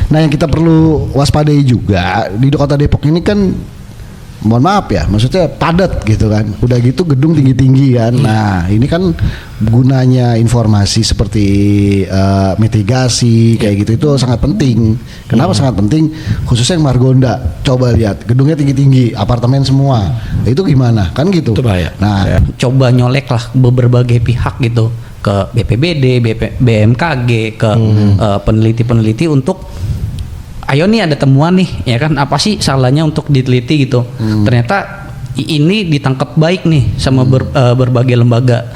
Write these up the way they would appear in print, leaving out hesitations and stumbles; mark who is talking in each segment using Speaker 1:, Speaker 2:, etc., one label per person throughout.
Speaker 1: Nah yang kita perlu waspadai juga di kota Depok ini kan, mohon maaf ya, maksudnya padat gitu kan. Udah gitu gedung tinggi-tinggi kan. Nah ini kan gunanya informasi seperti mitigasi kayak gitu itu sangat penting. Kenapa sangat penting? Khususnya yang Margonda. Coba lihat gedungnya tinggi-tinggi, apartemen semua. Itu gimana? Kan gitu.
Speaker 2: Itu bahaya.
Speaker 1: Nah,
Speaker 3: Coba nyolek lah berbagai pihak gitu, ke BPBD, BMKG, ke peneliti-peneliti untuk ayo nih ada temuan nih, ya kan, apa sih salahnya untuk diteliti gitu. Ternyata ini ditangkap baik nih sama berbagai lembaga.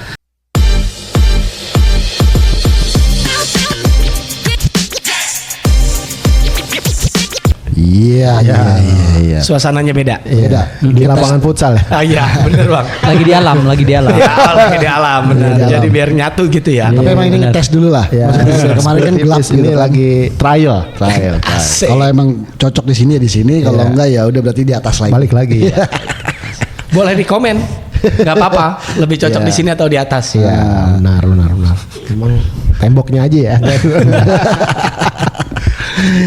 Speaker 1: Iya.
Speaker 2: Suasananya beda.
Speaker 4: Beda. Di lapangan futsal ya.
Speaker 2: Ah iya, bener Bang.
Speaker 3: Lagi di alam.
Speaker 2: Ya, lagi di alam, benar. Jadi biar nyatu gitu ya.
Speaker 1: Tapi emang ini ngetes dulu lah.
Speaker 4: Ya,
Speaker 1: Maksudnya kemarin kan gelap
Speaker 4: ini
Speaker 1: gitu kan.
Speaker 4: lagi trial.
Speaker 2: Asik.
Speaker 1: Kalau emang cocok di sini ya di sini, kalau enggak ya udah berarti di atas lagi.
Speaker 4: Balik lagi.
Speaker 2: Boleh di komen. Gak apa-apa. Lebih cocok
Speaker 1: Iya.
Speaker 2: di sini atau di atas.
Speaker 4: Ya, benar. Emang temboknya aja ya.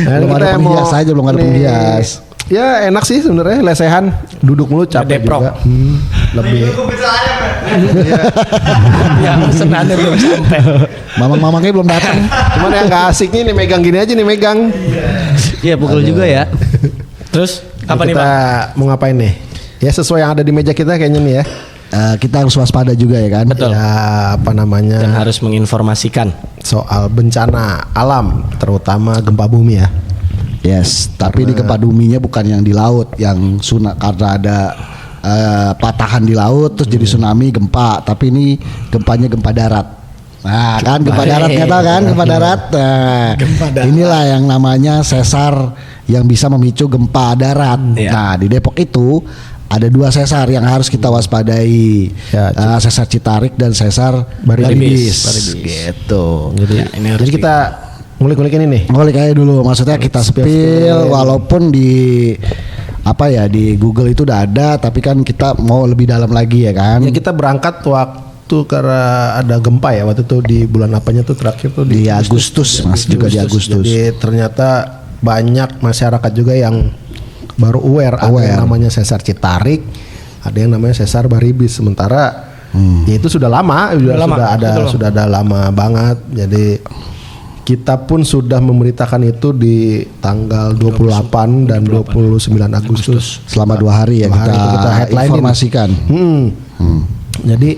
Speaker 1: Belum ada penghias aja, belum ada penghias.
Speaker 4: Ya enak sih sebenarnya, lesehan, duduk mulu capek
Speaker 2: Deprok.
Speaker 4: juga. Lebih.
Speaker 2: Ya, senangnya belum sampai.
Speaker 1: Mamang-mamangnya belum datang.
Speaker 4: Cuman yang gak asiknya nih megang gini aja nih megang.
Speaker 3: Iya, pukul juga ya.
Speaker 2: Terus apa nih
Speaker 4: kita
Speaker 2: Bang?
Speaker 4: mau ngapain nih? Ya sesuai yang ada di meja kita kayaknya nih ya.
Speaker 1: Kita harus waspada juga ya kan.
Speaker 2: Betul.
Speaker 4: Ya apa namanya?
Speaker 2: Dan harus menginformasikan.
Speaker 4: Soal bencana alam, terutama gempa bumi ya.
Speaker 1: Yes, tapi di gempa buminya bukan yang di laut, yang karena ada patahan di laut terus jadi tsunami gempa, tapi ini gempanya gempa darat. Nah, kan gempa darat nggak tahu kan gempa darat. Nah, inilah yang namanya sesar yang bisa memicu gempa darat.
Speaker 2: Iya.
Speaker 1: Nah, di Depok itu ada 2 sesar yang harus kita waspadai.
Speaker 4: Ya,
Speaker 1: Sesar Citarik dan sesar Baribis. Gitu.
Speaker 4: Jadi kita ngulik-ngulik ini nih.
Speaker 1: Ngulik aja dulu, maksudnya kita spill walaupun di di Google itu udah ada, tapi kan kita mau lebih dalam lagi ya kan.
Speaker 4: Ya kita berangkat waktu karena ada gempa ya waktu itu di bulan apanya tuh terakhir tuh
Speaker 1: Di Agustus, Mas, juga di Agustus.
Speaker 4: Jadi ternyata banyak masyarakat juga yang baru aware. Ada yang namanya sesar Citarik, ada yang namanya sesar Baribis. Sementara ya itu sudah lama, sudah ada lama banget. Jadi kita pun sudah memberitakan itu di tanggal 28 dan 29 Agustus.
Speaker 1: Selama 2 hari ya kita
Speaker 4: headline
Speaker 1: informasikan.
Speaker 4: Jadi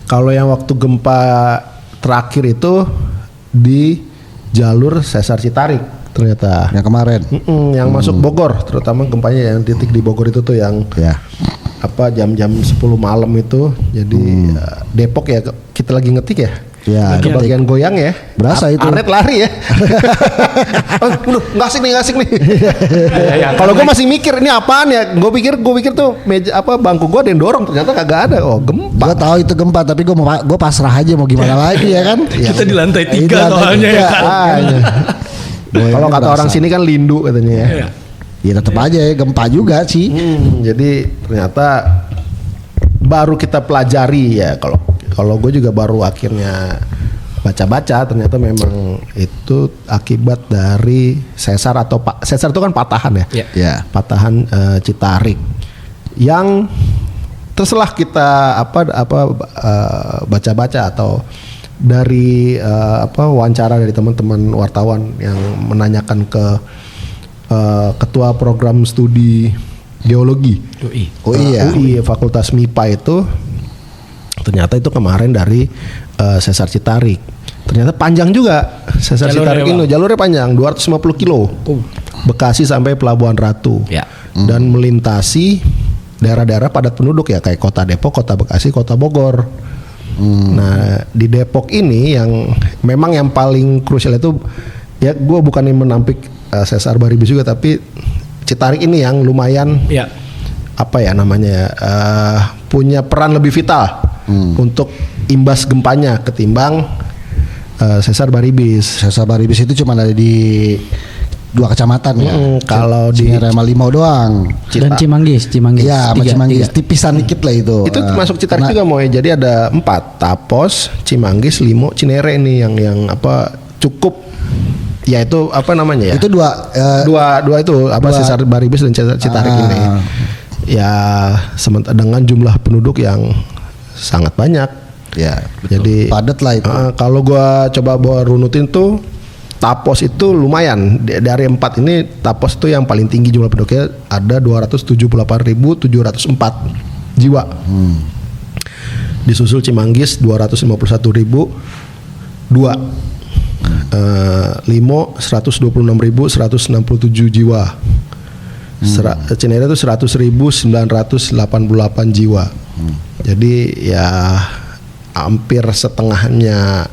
Speaker 4: kalau yang waktu gempa terakhir itu di jalur sesar Citarik ternyata.
Speaker 1: Yang kemarin.
Speaker 4: Yang masuk Bogor, terutama gempanya yang titik di Bogor itu tuh yang jam-jam 10 malam itu. Jadi Depok ya kita lagi ngetik ya.
Speaker 1: Ya,
Speaker 4: bagian goyang ya.
Speaker 1: Berasa itu.
Speaker 4: Aret lari ya. Nggak asik nih. Kalau gue masih mikir ini apaan ya. Gue pikir tuh meja bangku gue ada yang dorong, ternyata kagak ada. Oh gempa.
Speaker 1: Gue tahu itu gempa, tapi gue pasrah aja mau gimana lagi ya kan.
Speaker 2: Kita di lantai 3 soalnya ya.
Speaker 4: Kalau kata orang sini kan lindu katanya ya.
Speaker 1: Ya tetap aja ya gempa juga sih.
Speaker 4: Jadi ternyata baru kita pelajari ya. Kalau gue juga baru akhirnya baca-baca, ternyata memang itu akibat dari sesar sesar itu kan patahan ya.
Speaker 1: Ya.
Speaker 4: Patahan Citarik yang terselah kita baca-baca atau dari wawancara dari teman-teman wartawan yang menanyakan ke ketua program studi geologi UI Fakultas MIPA itu, ternyata itu kemarin dari sesar Citarik. Ternyata panjang juga sesar Citarik ini, jalurnya panjang 250 kilo. Bekasi sampai Pelabuhan Ratu.
Speaker 2: Ya.
Speaker 4: Dan melintasi daerah-daerah padat penduduk ya, kayak Kota Depok, Kota Bekasi, Kota Bogor. Nah, di Depok ini yang memang yang paling krusial itu ya, gue bukan yang menampik sesar Baribis juga, tapi Citarik ini yang lumayan punya peran lebih vital untuk imbas gempanya ketimbang sesar Baribis.
Speaker 1: Sesar Baribis itu cuma ada di 2 kecamatan ya.
Speaker 4: Kalau di
Speaker 1: Cinere sama Limau doang.
Speaker 3: Dan Cimanggis.
Speaker 1: Iya, Cimanggis. Tipisan dikit lah itu.
Speaker 4: Itu masuk Citarik juga mau ya. Jadi ada 4, Tapos, Cimanggis, Limo, Cinere ini yang cukup Ya itu apa namanya ya?
Speaker 1: Itu dua
Speaker 4: dua itu apa Sesar Baribis dan Citarik ini. Ya dengan jumlah penduduk yang sangat banyak.
Speaker 1: ya
Speaker 4: Jadi
Speaker 1: padat lah itu.
Speaker 4: kalau gua coba runutin tuh Tapos itu lumayan. Dari 4 ini Tapos itu yang paling tinggi jumlah penduduknya, ada 278.704 jiwa. Disusul Cimanggis 251.002. Limo 126.167 jiwa. Cinere itu 100.988 jiwa. Jadi ya hampir setengahnya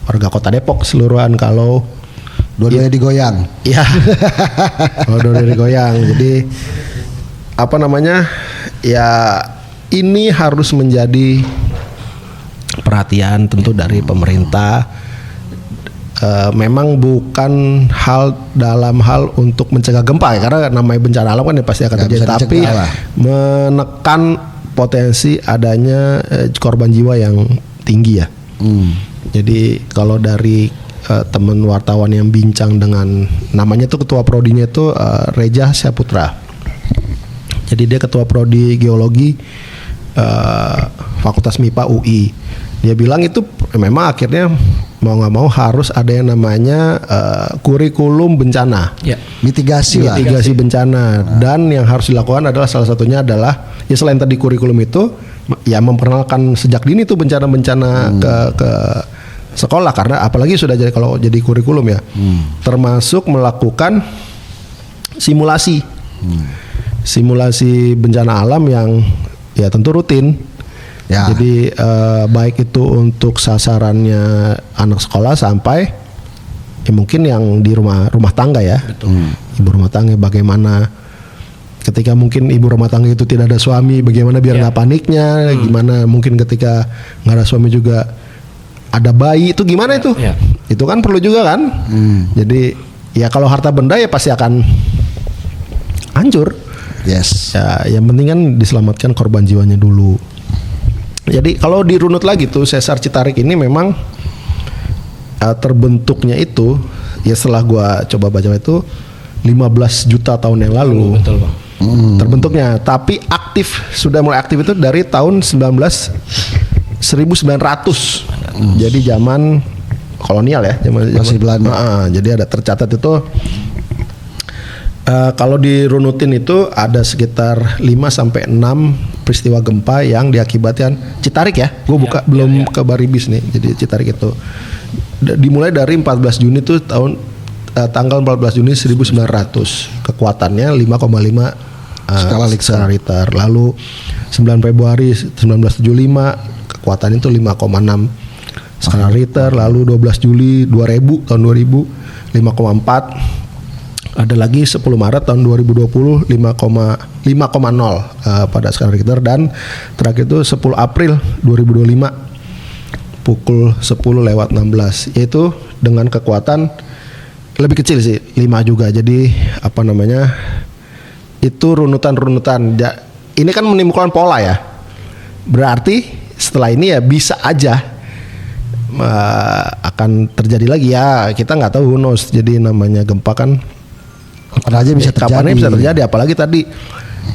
Speaker 4: warga Kota Depok keseluruhan kalau
Speaker 1: Dua-duanya digoyang.
Speaker 4: ya kalau dua-duanya digoyang. Jadi apa namanya ya ini harus menjadi perhatian tentu dari pemerintah. Memang bukan dalam hal untuk mencegah gempa ya, karena namanya bencana alam kan ya pasti akan
Speaker 1: Nggak
Speaker 4: terjadi,
Speaker 1: bisa
Speaker 4: tapi
Speaker 1: dicegah lah.
Speaker 4: menekan potensi adanya korban jiwa yang tinggi ya. Jadi kalau dari teman wartawan yang bincang dengan namanya tuh ketua prodinya itu Reja Syaputra. Jadi dia ketua prodi geologi Fakultas MIPA UI. Dia bilang itu memang akhirnya mau nggak mau harus ada yang namanya kurikulum bencana,
Speaker 2: Ya.
Speaker 1: Mitigasi lah.
Speaker 4: mitigasi bencana. Dan yang harus dilakukan adalah salah satunya adalah ya selain tadi kurikulum itu ya memperkenalkan sejak dini tuh bencana-bencana ke sekolah, karena apalagi sudah jadi kalau jadi kurikulum ya, termasuk melakukan simulasi bencana alam yang ya tentu rutin.
Speaker 1: Ya.
Speaker 4: Jadi baik itu untuk sasarannya anak sekolah sampai ya mungkin yang di rumah tangga ya. Ibu rumah tangga bagaimana ketika mungkin ibu rumah tangga itu tidak ada suami, bagaimana biar nggak paniknya, gimana mungkin ketika nggak ada suami juga ada bayi itu gimana itu?
Speaker 2: Ya.
Speaker 4: Itu kan perlu juga kan. Jadi ya kalau harta benda ya pasti akan hancur.
Speaker 1: Yes.
Speaker 4: Ya, yang penting kan diselamatkan korban jiwanya dulu. Jadi kalau dirunut lagi tuh Sesar Citarik ini memang terbentuknya itu ya setelah gua coba baca itu 15 juta tahun yang lalu.
Speaker 2: Betul, Bang.
Speaker 4: Terbentuknya, tapi sudah mulai aktif itu dari tahun 1900. Jadi zaman kolonial ya, zaman
Speaker 1: Masih Belanda.
Speaker 4: jadi ada tercatat itu kalau dirunutin itu ada sekitar 5 sampai 6 peristiwa gempa yang diakibatkan Citarik ya. Gue belum ke Baribis nih. Jadi Citarik itu dimulai dari 14 Juni itu tanggal 14 Juni 1900. Kekuatannya 5,5 skala Richter. Lalu 9 Februari 1975 kekuatan itu 5,6 skala Richter. Lalu 12 Juli 2000 5,4. Ada lagi 10 Maret tahun 2020 5,0 pada skala Richter, dan terakhir itu 10 April 2025 pukul 10:16, yaitu dengan kekuatan lebih kecil sih, 5 juga. Jadi apa namanya? Itu runutan-runutan. Ini kan menimbulkan pola ya. Berarti setelah ini ya bisa aja akan terjadi lagi ya. Kita nggak tahu, who knows. Jadi namanya gempa kan
Speaker 1: Kapan aja bisa terjadi.
Speaker 4: kapannya bisa terjadi, apalagi tadi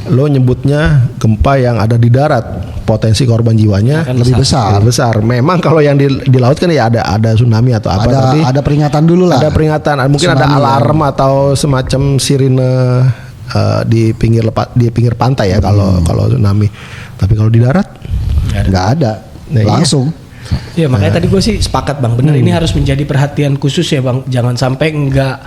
Speaker 4: lo nyebutnya gempa yang ada di darat, potensi korban jiwanya
Speaker 1: lebih besar.
Speaker 4: Memang kalau yang di laut kan ya ada tsunami atau apa, tapi
Speaker 1: Ada peringatan dulu lah.
Speaker 4: ada peringatan, mungkin ada
Speaker 1: Tsunami
Speaker 4: alarm atau semacam sirine di pinggir pantai ya kalau tsunami. Tapi kalau di darat
Speaker 1: nggak ada.
Speaker 4: Nah, iya.
Speaker 1: Langsung.
Speaker 2: Ya makanya tadi gue sih sepakat Bang, bener ini harus menjadi perhatian khusus ya Bang, jangan sampai enggak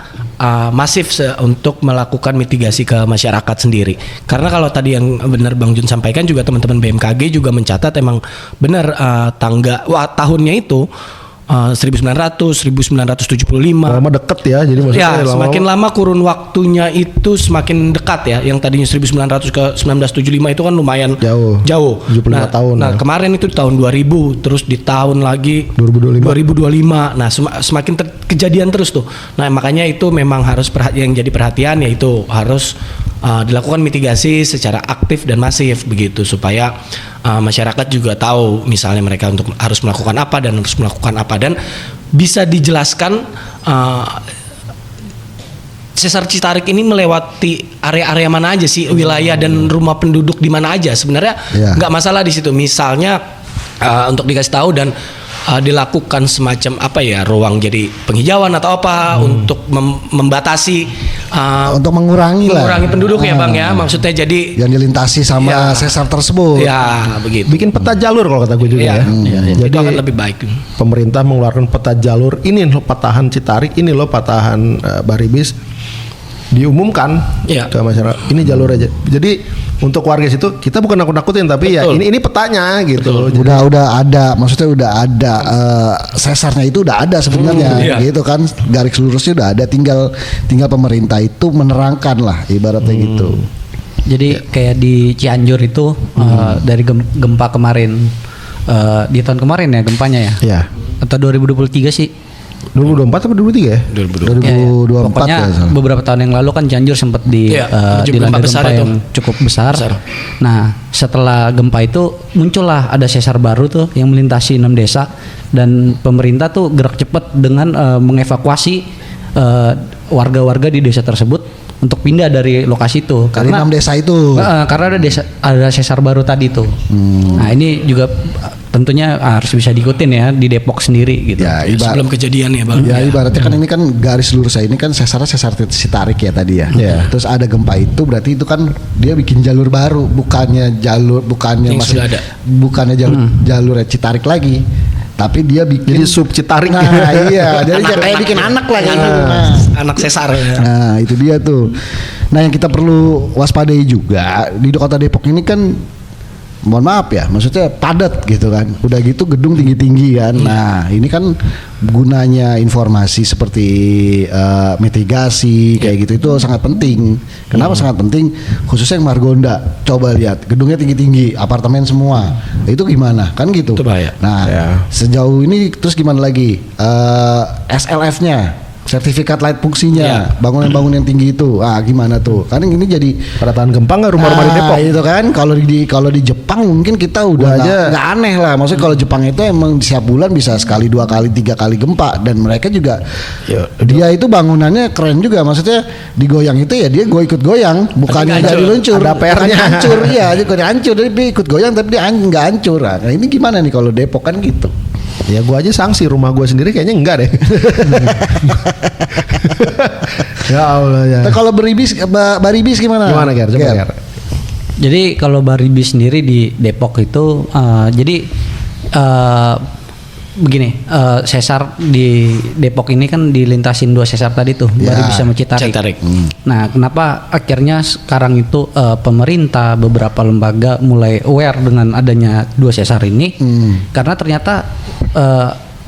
Speaker 2: masif untuk melakukan mitigasi ke masyarakat sendiri. Karena kalau tadi yang benar Bang Jun sampaikan juga teman-teman BMKG juga mencatat emang benar tahunnya itu 1900, 1975.
Speaker 4: lama deket ya, jadi maksudnya
Speaker 2: Ya, semakin lama kurun waktunya itu semakin dekat ya. Yang tadinya 1900 ke 1975 itu kan lumayan
Speaker 4: Jauh. 75 tahun
Speaker 2: Nah,
Speaker 4: ya.
Speaker 2: kemarin itu di tahun 2000, terus di tahun lagi
Speaker 4: 2025.
Speaker 2: Nah, semakin kejadian terus tuh. Nah, makanya itu memang harus yang jadi perhatian, yaitu harus dilakukan mitigasi secara aktif dan masif begitu, supaya masyarakat juga tahu misalnya mereka harus melakukan apa dan harus melakukan apa, dan bisa dijelaskan Sesar Citarik ini melewati area-area mana aja sih, wilayah dan rumah penduduk di mana aja sebenarnya nggak masalah di situ. Misalnya untuk dikasih tahu dan dilakukan semacam apa ya, ruang jadi penghijauan atau apa untuk membatasi
Speaker 1: untuk mengurangi
Speaker 2: penduduk ya Bang ya, maksudnya jadi
Speaker 1: yang dilintasi sama sesar tersebut.
Speaker 2: Ya begitu.
Speaker 4: Bikin peta jalur kalau kata gue juga ya.
Speaker 2: Jadi akan lebih baik.
Speaker 4: Pemerintah mengeluarkan peta jalur, ini loh patahan Citarik, ini loh patahan Baribis, diumumkan ke masyarakat. Ini jalur aja. Jadi untuk warga situ kita bukan nakut-nakutin, tapi betul, ya ini petanya gitu.
Speaker 1: Udah ada, maksudnya udah ada sesarnya itu udah ada sebenarnya gitu kan, garis lurusnya udah ada, tinggal pemerintah itu menerangkan lah ibaratnya gitu.
Speaker 3: Jadi kayak di Cianjur itu dari gempa kemarin, di tahun kemarin ya gempanya ya?
Speaker 4: Iya.
Speaker 3: Atau 2023 sih?
Speaker 4: 2024 atau 2023 ya?
Speaker 1: 2024
Speaker 3: pokoknya
Speaker 1: ya.
Speaker 3: Beberapa tahun yang lalu kan Cianjur sempat dilanda gempa yang cukup besar. Nah, setelah gempa itu muncullah ada sesar baru tuh yang melintasi 6 desa, dan pemerintah tuh gerak cepat dengan mengevakuasi warga-warga di desa tersebut untuk pindah dari lokasi itu
Speaker 1: karena 6 desa itu.
Speaker 3: Karena ada sesar baru tadi tuh. Nah, ini juga tentunya harus bisa diikutin ya di Depok sendiri gitu.
Speaker 1: Ya,
Speaker 2: sebelum kejadian ya Bang.
Speaker 1: Ya ibaratnya kan ini kan garis lurus saya ini kan sesar Citarik ya tadi ya. Terus ada gempa itu berarti itu kan dia bikin jalur baru, bukannya masih ada. Bukannya jalur Citarik lagi. Tapi dia bikin
Speaker 4: jadi sub Citarik.
Speaker 1: Nah, iya, jadi kayak bikin anak lagi.
Speaker 2: Anak sesar ya.
Speaker 1: Nah, itu dia tuh. Nah, yang kita perlu waspadai juga di Kota Depok ini kan, mohon maaf ya, maksudnya padat gitu kan. Udah gitu gedung tinggi-tinggi kan. Nah, ini kan gunanya informasi seperti mitigasi kayak gitu itu sangat penting. Kenapa sangat penting? Khususnya yang Margonda. Coba lihat, gedungnya tinggi-tinggi, apartemen semua. Itu gimana? Kan gitu.
Speaker 2: Itu bahaya.
Speaker 1: Nah, sejauh ini terus gimana lagi? SLF-nya, sertifikat layak fungsinya, bangunan-bangunan tinggi itu, gimana tuh? Karena ini jadi
Speaker 4: pada tahan gempa nggak rumah-rumah di Depok?
Speaker 1: Itu kan kalau di Jepang mungkin kita udah nggak aneh lah. Maksudnya kalau Jepang itu emang setiap bulan bisa sekali, 2 kali, 3 kali gempa, dan mereka juga dia itu bangunannya keren juga. Maksudnya digoyang itu ya dia ikut goyang, bukannya jadi luncur.
Speaker 4: Ada PR-nya
Speaker 1: hancur, ya, bukan hancur, dia ikut goyang tapi dia nggak hancur. Nah, ini gimana nih kalau Depok kan gitu?
Speaker 4: Ya gua aja sanksi, rumah gua sendiri kayaknya enggak deh. Ya Allah ya.
Speaker 1: Nah, kalau Baribis gimana?
Speaker 4: Gimana Ger? Coba Ger.
Speaker 3: Jadi kalau Baribis sendiri di Depok itu begini, sesar di Depok ini kan dilintasin 2 sesar tadi tuh, Baribis sama Citarik. Nah, kenapa akhirnya sekarang itu pemerintah, beberapa lembaga mulai aware dengan adanya 2 sesar ini? Karena ternyata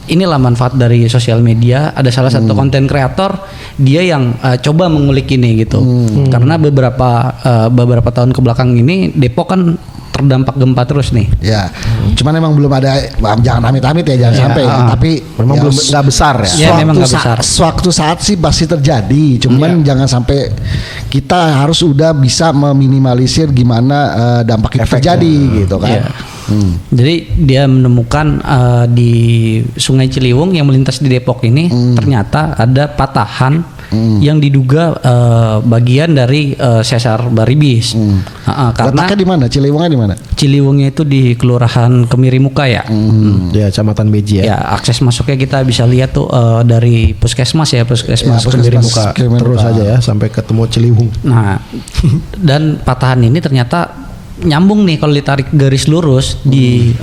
Speaker 3: inilah manfaat dari sosial media. Ada salah satu konten kreator dia yang coba mengulik ini gitu. Karena beberapa tahun kebelakang ini Depok kan terdampak gempa terus nih.
Speaker 1: Ya, cuman emang belum ada, jangan amit-amit ya, jangan sampai. Tapi
Speaker 4: memang belum nggak besar ya.
Speaker 3: Memang nggak besar.
Speaker 1: Suatu saat sih pasti terjadi. Cuman jangan sampai kita harus udah bisa meminimalisir gimana dampak itu terjadi gitu kan.
Speaker 3: Jadi dia menemukan di Sungai Ciliwung yang melintas di Depok ini ternyata ada patahan yang diduga bagian dari sesar Baribis. Karena
Speaker 1: letaknya di mana? Ciliwungnya di mana?
Speaker 3: Ciliwungnya itu di Kelurahan Kemirimuka ya.
Speaker 4: Ya, Kecamatan Beji ya.
Speaker 3: Ya, akses masuknya kita bisa lihat tuh dari puskesmas ya, puskesmas Kemirimuka.
Speaker 4: Terus aja ya sampai ketemu Ciliwung.
Speaker 3: Nah, dan patahan ini ternyata nyambung nih kalau ditarik garis lurus di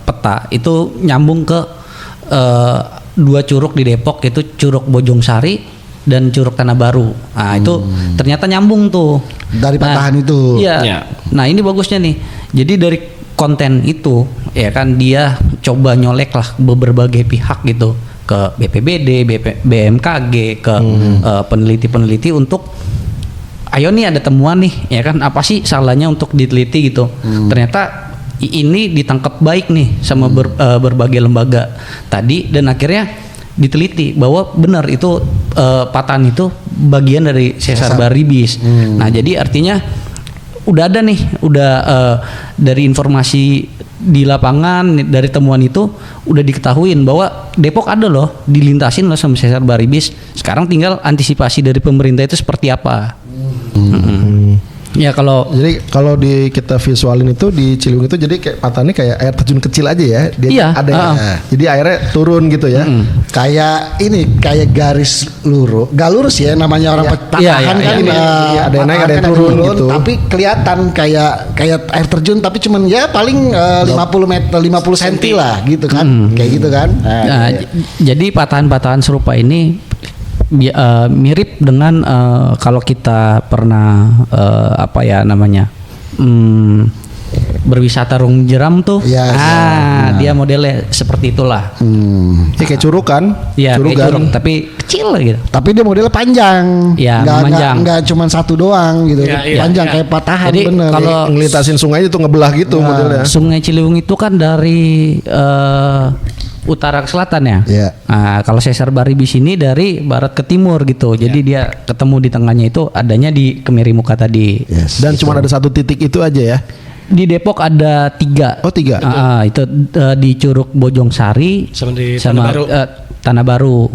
Speaker 3: peta itu nyambung ke 2 curug di Depok, itu Curug Bojong Sari dan Curug Tanah Baru. Nah, itu ternyata nyambung tuh
Speaker 1: dari patahan itu.
Speaker 3: Iya. Nah, ini bagusnya nih. Jadi dari konten itu ya kan dia coba nyolek lah berbagai pihak gitu, ke BPBD, BMKG, ke peneliti-peneliti untuk ayo nih ada temuan nih ya kan, apa sih salahnya untuk diteliti gitu. Ternyata ini ditangkap baik nih sama berbagai lembaga tadi, dan akhirnya diteliti bahwa benar itu patahan itu bagian dari sesar Baribis. Nah, jadi artinya udah ada nih, dari informasi di lapangan, dari temuan itu udah diketahuin bahwa Depok ada loh dilintasin loh sama sesar Baribis. Sekarang tinggal antisipasi dari pemerintah itu seperti apa. Ya kalau
Speaker 4: Jadi kita visualin itu di Ciliwung itu jadi kayak patahnya kayak air terjun kecil aja ya. Dia
Speaker 3: Iya,
Speaker 4: ada jadi airnya turun gitu ya.
Speaker 1: Kayak garis lurus, gak lurus ya namanya orang petahan
Speaker 3: Iya,
Speaker 1: kan,
Speaker 4: iya, ada yang naik, ada yang
Speaker 1: patahan
Speaker 4: turun gitu.
Speaker 1: tapi kelihatan kayak air terjun tapi cuman ya paling 50 meter 50 cm lah gitu kan, kayak gitu kan.
Speaker 3: Nah, jadi patahan-patahan serupa ini mirip dengan kalau kita pernah berwisata Rung Jeram tuh.
Speaker 1: Iya,
Speaker 3: dia modelnya seperti itulah.
Speaker 4: Ya kayak curug kan?
Speaker 3: Iya, kayak
Speaker 4: Curugan.
Speaker 3: curug tapi kecil gitu.
Speaker 1: Tapi dia modelnya panjang,
Speaker 3: Ya, memanjang.
Speaker 1: nggak cuma satu doang gitu,
Speaker 2: Ya, iya,
Speaker 1: panjang
Speaker 2: iya.
Speaker 1: kayak patahan.
Speaker 3: Jadi
Speaker 1: bener.
Speaker 3: kalau
Speaker 4: Ngelintasin sungai itu ngebelah gitu modelnya.
Speaker 3: Sungai Ciliwung itu kan dari utara ke selatan ya.
Speaker 1: Iya.
Speaker 3: Nah, kalau sesar Baribis ini dari barat ke timur gitu. Jadi dia ketemu di tengahnya itu adanya di Kemiri Muka tadi.
Speaker 1: Yes,
Speaker 4: Dan
Speaker 1: gitu.
Speaker 4: cuma ada satu titik itu aja ya.
Speaker 3: Di Depok ada 3.
Speaker 4: Oh 3.
Speaker 3: Itu di Curug Bojongsari
Speaker 2: Sama di
Speaker 3: sama
Speaker 2: Tanah Baru.
Speaker 3: Tanah Baru.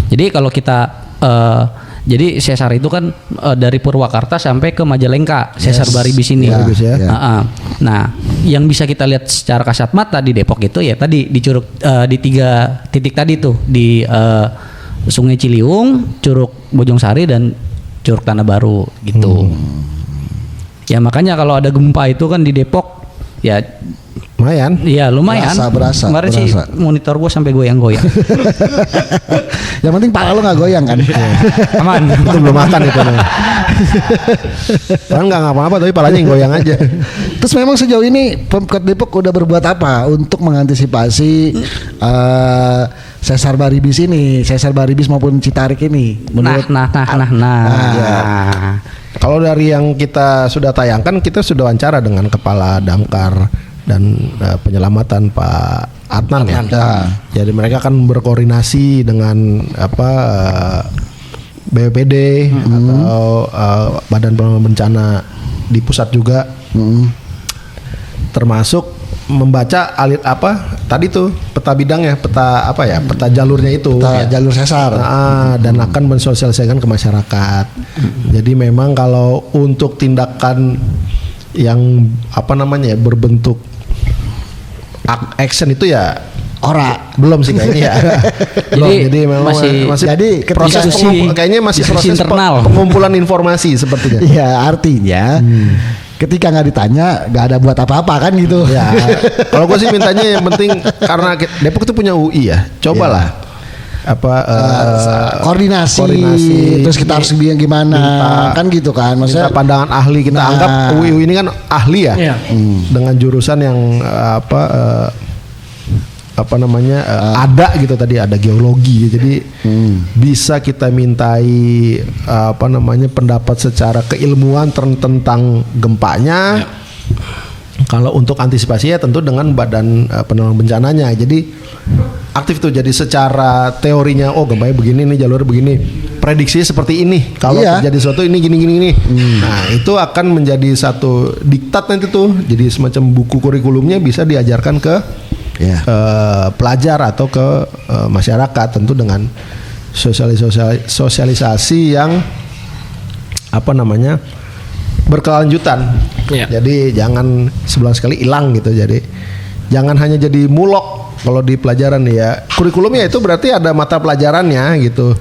Speaker 3: Jadi kalau kita jadi sesar itu kan dari Purwakarta sampai ke Majalengka, sesar Baribis ini.
Speaker 4: Baribis ya.
Speaker 3: Nah, yang bisa kita lihat secara kasat mata di Depok itu ya tadi di Curug di 3 titik tadi tuh di Sungai Ciliwung, Curug Bojongsari dan Curug Tanah Baru gitu. Ya makanya kalau ada gempa itu kan di Depok ya
Speaker 4: Lumayan.
Speaker 3: iya lumayan.
Speaker 1: Berasa.
Speaker 3: Kemarin sih monitor gue sampai goyang-goyang.
Speaker 1: Yang penting pala lo nggak goyang kan.
Speaker 3: Aman.
Speaker 4: Itu belum makan itu. Orang nggak ngapa-ngapa tapi palanya yang goyang aja.
Speaker 1: Terus memang sejauh ini Pemkot Depok udah berbuat apa untuk mengantisipasi sesar Baribis ini, sesar Baribis maupun Citarik ini? Menurut
Speaker 3: Nah.
Speaker 1: ya.
Speaker 4: Kalau dari yang kita sudah tayangkan, kita sudah wawancara dengan Kepala Damkar dan penyelamatan Pak Adnan ya. Jadi mereka akan berkoordinasi dengan BPBD atau Badan Penanggulangan Bencana di pusat juga, termasuk membaca tadi tuh peta bidangnya, peta jalurnya itu,
Speaker 1: Jalur sesar.
Speaker 4: dan akan mensosialisasikan ke masyarakat. Jadi memang kalau untuk tindakan yang berbentuk action itu ya belum sih kayaknya ya. Jadi memang masih
Speaker 1: jadi
Speaker 4: proses kayaknya masih proses
Speaker 3: internal.
Speaker 4: pengumpulan informasi sepertinya.
Speaker 1: Iya, artinya ketika nggak ditanya nggak ada buat apa-apa kan gitu.
Speaker 4: Ya, kalau gue sih mintanya yang penting karena Depok itu punya UI ya, cobalah
Speaker 1: koordinasi, terus kita harus bilang gimana kan gitu kan,
Speaker 4: maksudnya pandangan ahli, kita anggap UI ini kan ahli ya,
Speaker 2: Iya.
Speaker 4: dengan jurusan yang ada gitu, tadi ada geologi, jadi bisa kita mintai pendapat secara keilmuan tentang gempanya. Kalau untuk antisipasi ya tentu dengan Badan Penanggulangan Bencananya. Jadi aktif tuh, jadi secara teorinya gempanya begini nih, jalur begini, prediksi seperti ini, kalau terjadi sesuatu ini gini. Nah itu akan menjadi satu diktat nanti tuh, jadi semacam buku kurikulumnya bisa diajarkan ke pelajar atau ke masyarakat, tentu dengan sosialisasi yang berkelanjutan. Jadi jangan sebulan sekali hilang gitu. Jadi jangan hanya jadi mulok kalau di pelajaran ya. Kurikulumnya itu berarti ada mata pelajarannya gitu,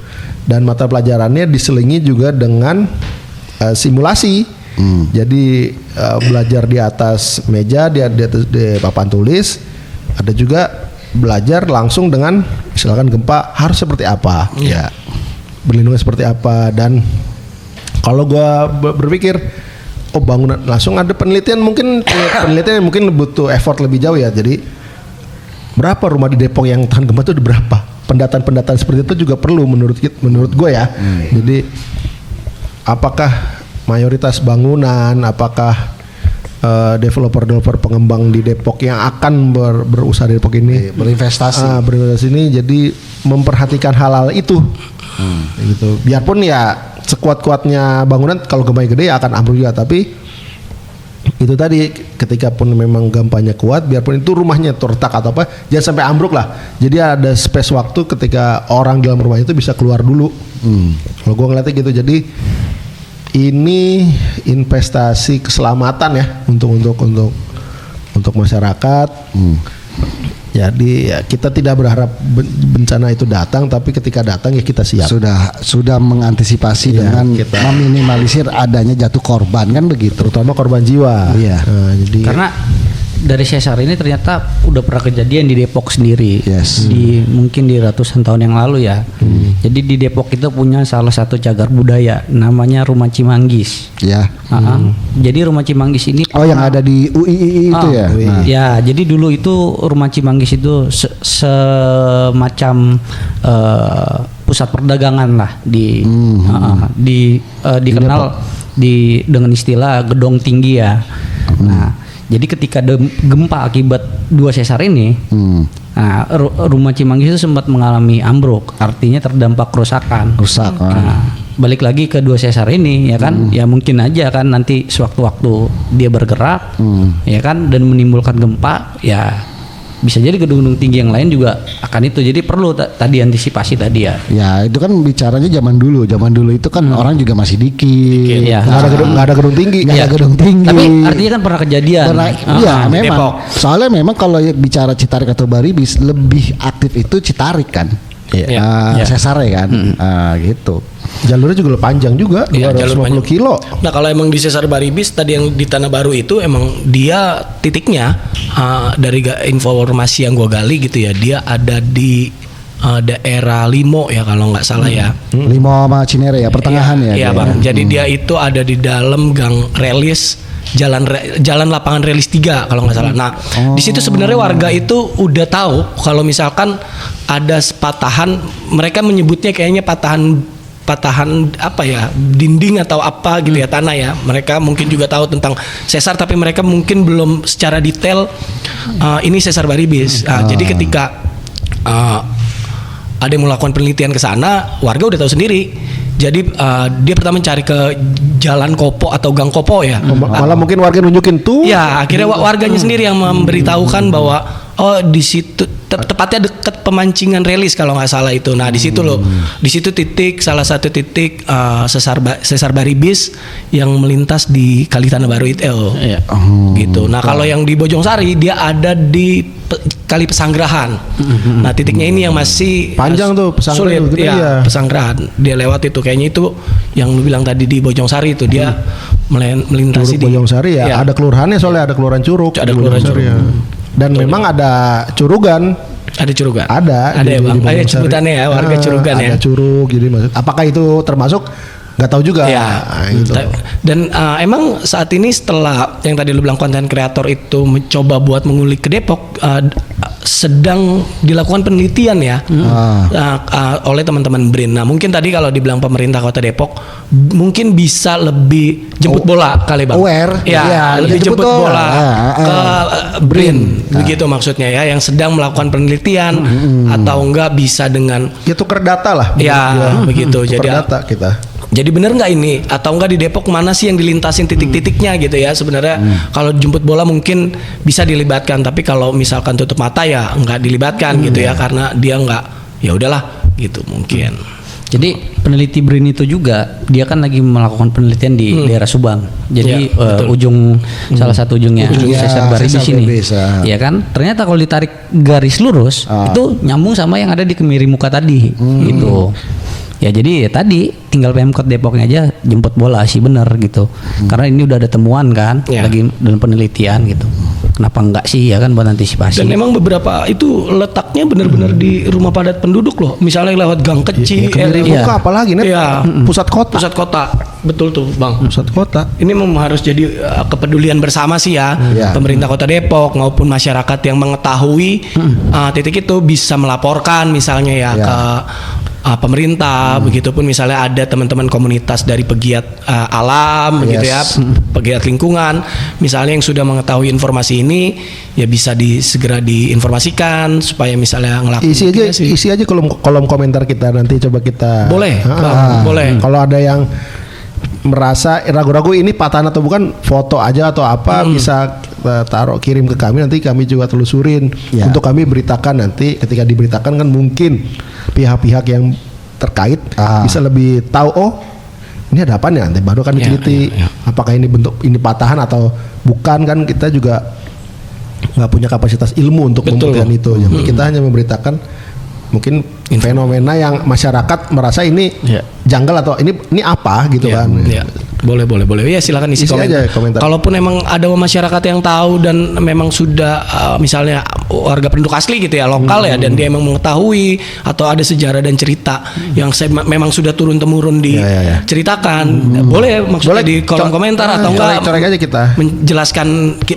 Speaker 4: dan mata pelajarannya diselingi juga dengan simulasi. Jadi belajar di atas meja, di papan tulis. Ada juga belajar langsung dengan misalkan gempa harus seperti apa, ya berlindung seperti apa. Dan kalau gua berpikir bangunan langsung ada penelitian mungkin butuh effort lebih jauh ya. Jadi berapa rumah di Depok yang tahan gempa itu berapa? Pendataan seperti itu juga perlu menurut gue ya. Jadi apakah mayoritas bangunan, apakah developer pengembang di Depok yang akan berusaha di Depok ini berinvestasi ini, jadi memperhatikan hal-hal itu, gitu. Biarpun ya sekuat-kuatnya bangunan kalau gempanya gede ya akan ambruk juga, tapi itu tadi ketika pun memang gempanya kuat, biarpun itu rumahnya terletak atau apa, jangan sampai ambruk lah. Jadi ada space waktu ketika orang dalam rumah itu bisa keluar dulu. Kalau gue ngeliatnya gitu, jadi ini investasi keselamatan ya untuk masyarakat. Jadi ya kita tidak berharap bencana itu datang, tapi ketika datang ya kita siap.
Speaker 1: Sudah mengantisipasi dengan meminimalisir adanya jatuh korban kan begitu.
Speaker 4: Terutama korban jiwa.
Speaker 1: Iya.
Speaker 4: Nah, jadi
Speaker 3: Karena dari sesar ini ternyata udah pernah kejadian di Depok sendiri.
Speaker 1: Yes.
Speaker 3: Mungkin di ratusan tahun yang lalu ya. Jadi di Depok itu punya salah satu cagar budaya namanya Rumah Cimanggis.
Speaker 1: Ya.
Speaker 3: Jadi Rumah Cimanggis ini
Speaker 1: Yang ada di UII itu ya. Nah.
Speaker 3: Ya, jadi dulu itu Rumah Cimanggis itu semacam pusat perdagangan lah dikenal dengan istilah gedong tinggi ya. Nah, jadi ketika gempa akibat 2 sesar ini, nah, Rumah Cimanggis itu sempat mengalami ambruk, artinya terdampak kerusakan. Nah, balik lagi ke 2 sesar ini ya kan, ya mungkin aja kan nanti sewaktu-waktu dia bergerak, ya kan, dan menimbulkan gempa, ya bisa jadi gedung-gedung tinggi yang lain juga akan itu. Jadi perlu tadi antisipasi tadi ya.
Speaker 1: Ya itu kan bicaranya zaman dulu. Zaman dulu itu kan orang juga masih dikit.
Speaker 3: Ya.
Speaker 4: nggak ada gedung tinggi.
Speaker 1: Nggak ada gedung tinggi.
Speaker 3: Tapi artinya kan pernah kejadian.
Speaker 1: Iya memang.
Speaker 2: Depok.
Speaker 1: Soalnya memang kalau bicara Citarik atau Baribis lebih aktif itu Citarik kan.
Speaker 3: Iya.
Speaker 1: Sesare kan. Gitu.
Speaker 4: Jalurnya juga panjang juga,
Speaker 2: Iya,
Speaker 4: 250 kilo.
Speaker 2: Nah kalau emang di Sesar Baribis tadi yang di Tanah Baru itu emang dia titiknya dari informasi yang gue gali gitu ya, dia ada di daerah Limo ya kalau nggak salah ya.
Speaker 1: Limo sama Cinere ya pertengahan ya.
Speaker 2: Iya
Speaker 1: dia.
Speaker 2: bang. Jadi dia itu ada di dalam gang relis jalan lapangan relis 3 kalau nggak salah. Nah di situ sebenarnya warga itu udah tahu kalau misalkan ada patahan, mereka menyebutnya kayaknya patahan apa ya, dinding atau apa gitu ya, tanah ya. Mereka mungkin juga tahu tentang sesar, tapi mereka mungkin belum secara detail ini sesar Baribis. Jadi ketika ada yang melakukan penelitian ke sana, warga udah tahu sendiri. Jadi dia pertama mencari ke Jalan Kopo atau Gang Kopo ya.
Speaker 4: Malah mungkin warga nunjukin tuh.
Speaker 2: Ya, akhirnya warganya sendiri yang memberitahukan bahwa di situ tepatnya dekat pemancingan relis kalau nggak salah itu. Nah, di situ loh. Di situ salah satu titik sesar Baribis yang melintas di Kali Tanah Baru itu. Gitu. Nah, kalau yang di Bojongsari dia ada di Kali Pesanggerahan. Nah, titiknya ini yang masih
Speaker 4: panjang tuh Pesanggerahan
Speaker 2: sulit. Ya, Pesanggerahan. Dia lewat itu kayaknya itu yang lu bilang tadi di Bojongsari itu dia melintasi
Speaker 4: Curug Bojongsari ya. Ada kelurahannya soalnya, ada kelurahan Curug.
Speaker 2: Ada kelurahan Curug.
Speaker 4: Ya. Dan memang ada curugan.
Speaker 2: Ada curugan.
Speaker 4: Ada
Speaker 2: ya bang. Ada
Speaker 4: Bojongsari.
Speaker 2: sebutannya ya, warga curugan ya.
Speaker 4: Ada curug, jadi apakah itu termasuk? Nggak tahu juga.
Speaker 2: Ya.
Speaker 4: Gitu.
Speaker 2: Dan emang saat ini setelah yang tadi lu bilang konten kreator itu mencoba buat mengulik ke Depok, sedang dilakukan penelitian ya oleh teman-teman BRIN. Nah mungkin tadi kalau dibilang pemerintah Kota Depok mungkin bisa lebih jemput bola kali bang.
Speaker 1: Aware.
Speaker 2: Ya, lebih jemput bola ke BRIN. Begitu maksudnya ya, yang sedang melakukan penelitian atau enggak bisa dengan
Speaker 4: Ya tuker data lah.
Speaker 2: ya begitu.
Speaker 4: Tuker
Speaker 2: Jadi
Speaker 4: data kita.
Speaker 2: jadi benar nggak ini atau enggak di Depok mana sih yang dilintasin titik-titiknya gitu ya sebenarnya. Kalau jemput bola mungkin bisa dilibatkan, tapi kalau misalkan tutup mata ya nggak dilibatkan gitu ya, karena dia nggak, ya udahlah gitu mungkin.
Speaker 3: Jadi peneliti BRIN itu juga dia kan lagi melakukan penelitian di daerah Subang. Jadi
Speaker 2: Ya,
Speaker 3: ujung salah satu ujungnya Sesar Baribis
Speaker 1: Sesar
Speaker 3: ini.
Speaker 1: Baribis,
Speaker 3: Ya kan? Ternyata kalau ditarik garis lurus itu nyambung sama yang ada di Kemiri Muka tadi gitu. Ya jadi ya tadi tinggal Pemkot Depoknya aja jemput bola sih, bener gitu. Karena ini udah ada temuan kan,
Speaker 2: Ya.
Speaker 3: lagi dalam penelitian gitu. Kenapa enggak sih ya kan buat antisipasi.
Speaker 2: Dan emang beberapa itu letaknya benar-benar di rumah padat penduduk loh. Misalnya lewat gang kecil,
Speaker 4: Kemiri Muka apalagi nih?
Speaker 2: Iya.
Speaker 4: Pusat kota.
Speaker 2: Pusat kota, betul tuh bang.
Speaker 4: Pusat kota.
Speaker 2: Ini memang harus jadi kepedulian bersama sih ya, pemerintah Kota Depok maupun masyarakat yang mengetahui titik itu bisa melaporkan misalnya ya ke pemerintah. Begitupun misalnya ada teman-teman komunitas dari pegiat alam begitu ya, pegiat lingkungan misalnya yang sudah mengetahui informasi ini, ya bisa segera diinformasikan supaya misalnya ngelakuin
Speaker 4: Isi aja kolom komentar kita, nanti coba kita
Speaker 2: boleh. Boleh.
Speaker 4: Kalau ada yang merasa ragu-ragu ini patahan atau bukan, foto aja atau apa bisa taruh kirim ke kami, nanti kami juga telusurin
Speaker 1: Ya.
Speaker 4: untuk kami beritakan. Nanti ketika diberitakan kan mungkin pihak-pihak yang terkait bisa lebih tahu, oh ini ada apa nih, nanti baru kan diteliti apakah ini bentuk ini patahan atau bukan. Kan kita juga nggak punya kapasitas ilmu untuk membuktikan itu. Jadi kita hanya memberitakan mungkin fenomena yang masyarakat merasa ini janggal atau ini apa gitu kan.
Speaker 2: Iya. Boleh. Ya silakan isi
Speaker 4: Isi aja komentar.
Speaker 2: Kalaupun emang ada masyarakat yang tahu dan memang sudah misalnya warga penduduk asli gitu ya, lokal ya, dan dia emang mengetahui atau ada sejarah dan cerita yang memang sudah turun temurun diceritakan, boleh maksudnya di kolom komentar atau enggak
Speaker 4: Corek aja kita.
Speaker 2: menjelaskan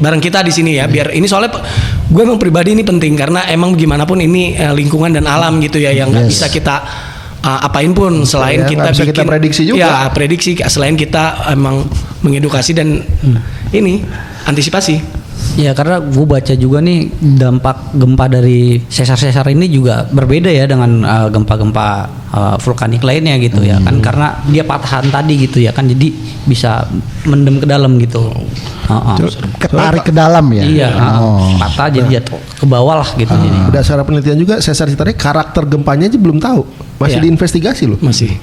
Speaker 2: bareng kita di sini ya, biar ini soalnya gue emang pribadi ini penting karena emang gimana pun ini lingkungan dan alam gitu ya yang nggak bisa kita apain pun selain
Speaker 4: Ya,
Speaker 2: kita
Speaker 4: nggak bisa kita prediksi juga.
Speaker 2: Ya, prediksi selain kita emang mengedukasi dan ini antisipasi.
Speaker 3: Ya karena gue baca juga nih dampak gempa dari sesar-sesar ini juga berbeda ya dengan gempa-gempa vulkanik lainnya gitu ya kan, karena dia patahan tadi gitu ya kan, jadi bisa mendem ke dalam gitu.
Speaker 1: Ketarik ke dalam ya.
Speaker 3: Iya, patah jadi jatuh ke bawah lah gitu jadi.
Speaker 4: Berdasarkan penelitian juga sesar Citari karakter gempanya aja belum tahu, masih diinvestigasi loh.
Speaker 2: Masih.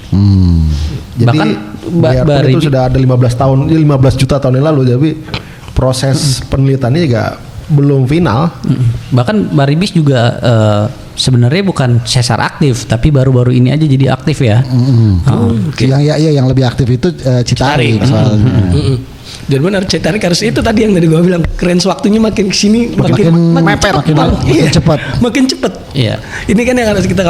Speaker 4: Jadi
Speaker 3: Bahkan
Speaker 4: biarpun itu sudah ada 15 tahun, 15 juta tahun yang lalu, tapi proses penelitiannya juga belum final.
Speaker 3: Bahkan Baribis juga sebenarnya bukan sesar aktif, tapi baru-baru ini aja jadi aktif ya.
Speaker 1: Yang lebih aktif itu Citarik soalnya.
Speaker 2: Dan benar Citarik harus itu tadi yang tadi gue bilang, range waktunya makin kesini makin
Speaker 1: mepet, makin cepat.
Speaker 2: Makin cepat.
Speaker 3: Iya.
Speaker 2: Ini kan yang harus kita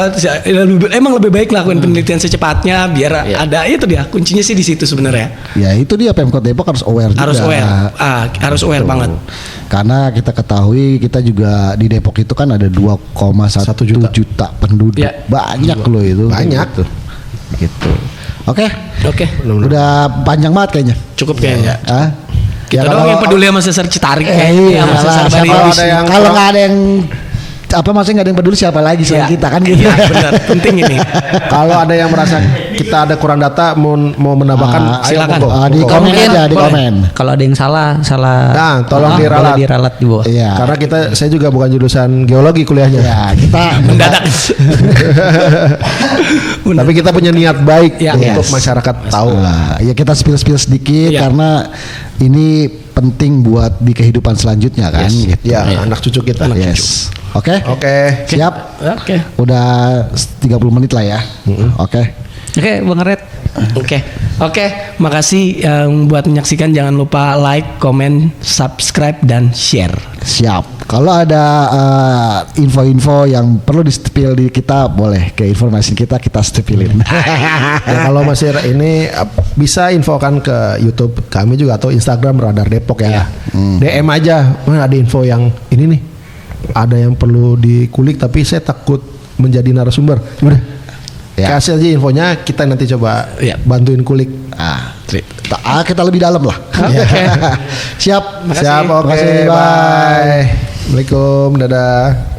Speaker 2: emang lebih baik lakukan penelitian secepatnya biar ada itu dia kuncinya sih di situ sebenarnya.
Speaker 1: Ya itu dia, Pemkot Depok harus aware juga.
Speaker 2: Harus aware banget.
Speaker 1: Karena kita ketahui kita juga di Depok itu kan ada 2,1 juta penduduk.
Speaker 2: Ya.
Speaker 1: Banyak loh itu.
Speaker 4: Banyak
Speaker 1: tuh. Gitu. Oke.
Speaker 2: Udah
Speaker 1: Udah panjang banget kayaknya.
Speaker 2: cukup kayaknya.
Speaker 1: Ah?
Speaker 2: Kita doang yang peduli sama sesar Citarik
Speaker 1: Iya,
Speaker 2: kayaknya. Sama sesar
Speaker 1: siapa
Speaker 2: Baribis.
Speaker 1: ada yang kalau nggak ada yang maksudnya nggak ada yang peduli, siapa lagi selain kita kan gitu.
Speaker 2: Iya, benar. Penting ini.
Speaker 4: Kalau ada yang merasa kita ada kurang data mau menambahkan,
Speaker 2: silakan.
Speaker 1: Di komen aja, di
Speaker 3: boleh.
Speaker 1: komen.
Speaker 3: Kalau ada yang salah
Speaker 4: Nah, tolong
Speaker 3: boleh
Speaker 4: diralat.
Speaker 3: diralat di bawah.
Speaker 1: Iya.
Speaker 4: karena saya juga bukan jurusan geologi kuliahnya.
Speaker 1: Ya, kita
Speaker 2: Mendadak.
Speaker 4: Tapi kita punya niat baik
Speaker 2: Ya,
Speaker 4: untuk
Speaker 1: yes.
Speaker 4: masyarakat tahu.
Speaker 1: ya kita spill sedikit
Speaker 2: Iya.
Speaker 1: karena ini penting buat di kehidupan selanjutnya kan.
Speaker 2: Yes.
Speaker 1: Gitu.
Speaker 4: Ya, anak cucu kita.
Speaker 1: Yes. Oke.
Speaker 4: Oke.
Speaker 1: Siap.
Speaker 2: Oke.
Speaker 1: Udah 30 menit lah ya. Oke.
Speaker 3: Oke, Bang Red.
Speaker 2: Oke, makasih yang buat menyaksikan. Jangan lupa like, comment, subscribe, dan share.
Speaker 1: Siap. Kalau ada info-info yang perlu di-spill di kita, boleh ke informasi kita spillin.
Speaker 4: Ya, kalau masih ini bisa infokan ke YouTube kami juga atau Instagram Radar Depok ya. DM aja, ada info yang ini nih, ada yang perlu dikulik tapi saya takut menjadi narasumber. Udah,
Speaker 1: Ya.
Speaker 4: kasih aja infonya, kita nanti coba bantuin kulik.
Speaker 1: Kita lebih dalam lah.
Speaker 2: Oke.
Speaker 1: Siap.
Speaker 4: Siap, oke,
Speaker 1: Makasih, bye.
Speaker 4: bye. Assalamualaikum, dadah.